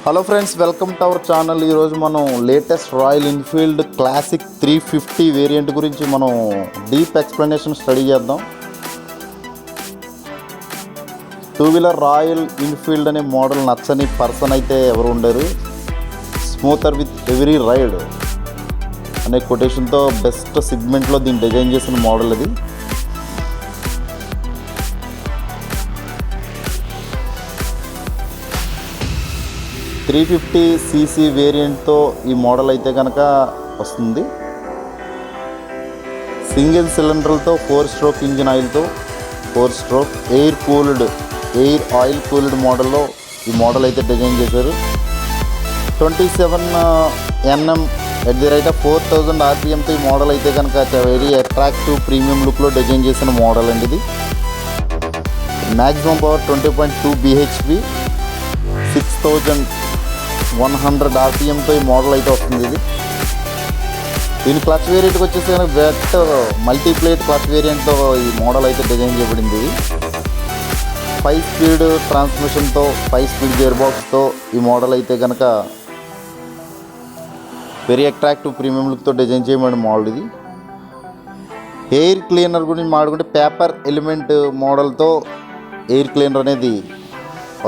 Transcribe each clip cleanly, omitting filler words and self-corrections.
Hello friends, welcome to our channel. ఈరోజు మనం latest royal Enfield classic 350 variant గురించి మనం డీప్ ఎక్స్ప్లెనేషన్ స్టడీ చేద్దాం. టూ వీలర్ రాయల్ ఎన్ఫీల్డ్ అనే మోడల్ నచ్చని పర్సన్ అయితే ఎవరు ఉండరు. స్మూతర్ విత్ ఎవ్రీ రైడ్ అనే కొటేషన్తో బెస్ట్ సెగ్మెంట్లో దీన్ని డిజైన్ చేసిన మోడల్ ఇది. .350cc వేరియంట్తో ఈ మోడల్ అయితే కనుక వస్తుంది. సింగిల్ సిలిండర్తో 4 స్ట్రోక్ ఇంజిన్ ఆయిల్తో 4 స్ట్రోక్ ఎయిర్ ఆయిల్ కూల్డ్ మోడల్లో ఈ మోడల్ అయితే డిజైన్ చేశారు. 27 Nm @4000 RPMతో ఈ మోడల్ అయితే కనుక వెరీ అట్రాక్టివ్ ప్రీమియం లుక్లో డిజైన్ చేసిన మోడల్ అండి ఇది. మ్యాక్సిమం పవర్ 20.2 bhp 6100 RPMతో ఈ మోడల్ అయితే వస్తుంది ఇది. దీని క్లచ్ వేరియంట్కి వచ్చేసి కనుక వెట్ మల్టీప్లేట్ క్లచ్ వేరియంట్తో ఈ మోడల్ అయితే డిజైన్ చేయబడింది. 5 స్పీడ్ ట్రాన్స్మిషన్తో 5 స్పీడ్ గేర్ బాక్స్తో ఈ మోడల్ అయితే కనుక వెరీ అట్రాక్టివ్ ప్రీమియం లుక్తో డిజైన్ చేయబడిన మోడల్ ఇది. ఎయిర్ క్లీనర్ గురించి మాట్లాడుకుంటే పేపర్ ఎలిమెంట్ మోడల్తో ఎయిర్ క్లీనర్ అనేది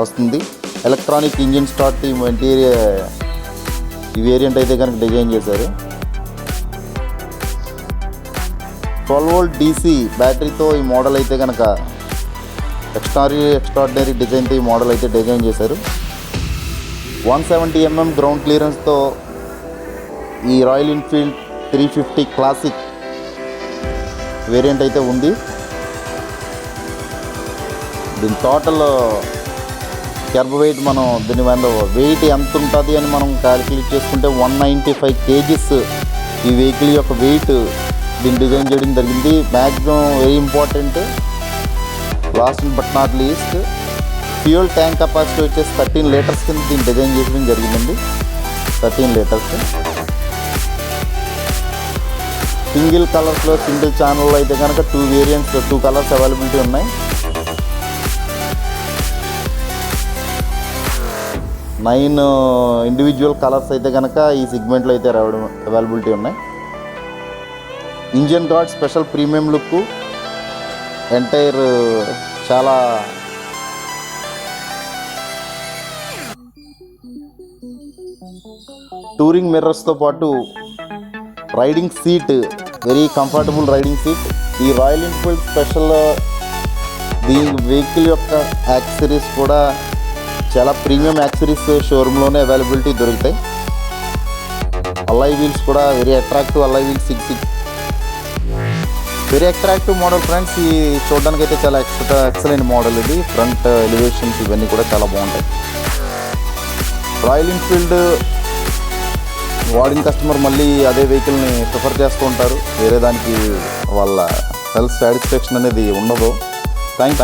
వస్తుంది. ఎలక్ట్రానిక్ ఇంజిన్ స్టార్ట్ ఇంటీరియర్ ఈ వేరియంట్ అయితే కనుక డిజైన్ చేశారు. 12V DC బ్యాటరీతో ఈ మోడల్ అయితే కనుక ఎక్స్ట్రాడినరీ డిజైన్తో ఈ మోడల్ అయితే డిజైన్ చేశారు. 170 mm గ్రౌండ్ క్లియరెన్స్తో ఈ రాయల్ ఎన్ఫీల్డ్ 350 క్లాసిక్ వేరియంట్ అయితే ఉంది. దీని టోటల్ కర్బ్ వెయిట్ మనం దీని వెయిట్ ఎంత ఉంటుంది అని మనం క్యాలిక్యులేట్ చేసుకుంటే 195 kgs ఈ వెహికల్ యొక్క వెయిట్ దీన్ని డిజైన్ చేయడం జరిగింది. Maximum very important last but not least fuel tank capacity వచ్చేసి 13 లీటర్స్ కింద దీన్ని డిజైన్ చేయడం జరిగిందండి. 13 లీటర్స్. సింగిల్ కలర్స్లో సింగిల్ ఛానల్లో అయితే కనుక 2 వేరియంట్స్ 2 కలర్స్ అవైలబిలిటీ ఉన్నాయి. 9 ఇండివిజువల్ కలర్స్ అయితే కనుక ఈ సెగ్మెంట్లో అయితే అవైలబిలిటీ ఉన్నాయి. Engine gourd special premium look entire చాలా టూరింగ్ మిర్రర్స్తో పాటు riding seat very comfortable riding seat. ఈ రాయల్ ఎన్ఫీల్డ్ స్పెషల్ దీని వెహికల్ యొక్క యాక్సెసరీస్ కూడా చాలా ప్రీమియం యాక్సెసరీస్ షోరూంలోనే అవైలబిలిటీ దొరుకుతాయి. అల్లాయ్ వీల్స్ కూడా very attractive alloy wheels 6 very attractive model friends. ఈ చూడడానికి అయితే చాలా ఎక్సలెంట్ మోడల్ ఇది. ఫ్రంట్ ఎలివేషన్స్ ఇవన్నీ కూడా చాలా బాగుంటాయి. రాయల్ ఎన్ఫీల్డ్ వాడిన కస్టమర్ మళ్ళీ అదే వెహికల్ని ప్రిఫర్ చేస్తూ ఉంటారు. వేరే దానికి వాళ్ళ సెల్ఫ్ సాటిస్ఫాక్షన్ అనేది ఉండదు. థ్యాంక్